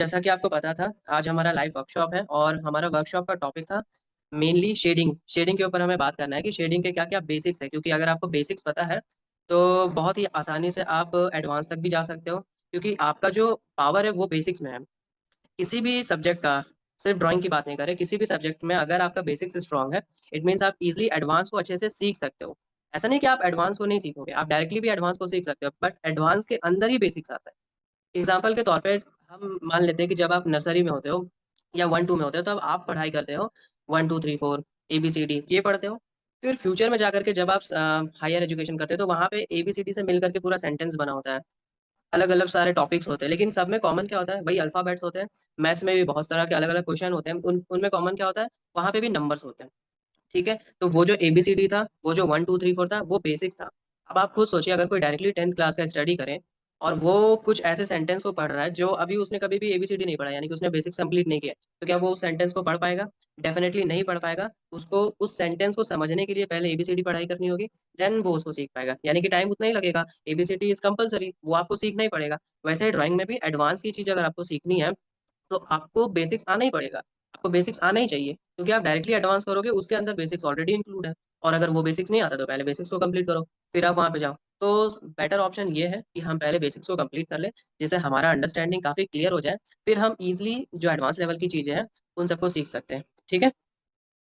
जैसा कि आपको पता था, आज हमारा लाइव वर्कशॉप है और हमारा वर्कशॉप का टॉपिक था मेनली शेडिंग। शेडिंग के ऊपर हमें बात करना है कि शेडिंग के क्या-क्या बेसिक्स है, क्योंकि अगर आपको बेसिक्स पता है, तो बहुत ही आसानी से आप एडवांस तक भी जा सकते हो, क्योंकि आपका जो पावर है वो बेसिक्स में है। किसी भी सब्जेक्ट का, सिर्फ ड्राइंग की बात नहीं कर रहे, किसी भी सब्जेक्ट में अगर आपका बेसिक्स स्ट्रॉन्ग है, इट मीन्स आप इज़िली एडवांस को अच्छे से सीख सकते हो। ऐसा नहीं कि आप एडवांस को नहीं सीखोगे, आप डायरेक्टली भी एडवांस को सीख सकते हो, बट एडवांस के अंदर ही बेसिक्स आता है। एग्ज़ाम्पल के तौर पे हम मान लेते हैं कि जब आप नर्सरी में होते हो या 1-2 में होते हो, तब आप पढ़ाई करते हो 1, 2, 3, 4 एबीसीडी ये पढ़ते हो। फिर फ्यूचर में जाकर के जब आप हायर एजुकेशन करते हो, तो वहाँ पे एबीसीडी से मिल कर के पूरा सेंटेंस बना होता है। अलग-अलग सारे टॉपिक्स होते हैं, लेकिन सब में कॉमन क्या होता है? वही अल्फ़ाबेट्स होते हैं। मैथ्स में भी बहुत तरह के अलग-अलग क्वेश्चन होते हैं, उन उनमें कॉमन क्या होता है? वहाँ पे भी नंबर्स होते हैं। ठीक है? तो वो जो एबीसीडी था, वो जो 1, 2, 3, 4 था, वो बेसिक्स था। अब आप खुद सोचिए, अगर कोई डायरेक्टली 10th क्लास का स्टडी करे और वो कुछ ऐसे सेंटेंस को पढ़ रहा है जो अभी उसने कभी भी एबीसीडी नहीं पढ़ा, यानी कि उसने बेसिक्स कंप्लीट नहीं किया, तो क्या वो उस सेंटेंस को पढ़ पाएगा? डेफिनिटली नहीं पढ़ पाएगा। उसको उस सेंटेंस को समझने के लिए पहले एबीसीडी पढ़ाई करनी होगी, देन वो उसको सीख पाएगा। यानी कि टाइम उतना ही लगेगा। एबीसीडी इज़ कंपल्सरी, वो आपको सीखना ही पड़ेगा। वैसे ही ड्राइंग में भी एडवांस की चीज़ अगर आपको सीखनी है, तो आपको बेसिक्स आना ही पड़ेगा। आपको बेसिक्स आना ही चाहिए, क्योंकि आप डायरेक्टली एडवांस करोगे, उसके अंदर बेसिक्स ऑलरेडी इंक्लूड है। और अगर वो बेसिक्स नहीं आता, तो पहले बेसिक्स को कंप्लीट करो, फिर आप वहाँ पे जाओ। तो बेटर ऑप्शन ये है कि हम पहले बेसिक्स को कंप्लीट कर लें, जिससे हमारा अंडरस्टैंडिंग काफ़ी क्लियर हो जाए, फिर हम ईज़िली जो एडवांस लेवल की चीज़ें हैं, उन सबको सीख सकते हैं। ठीक है?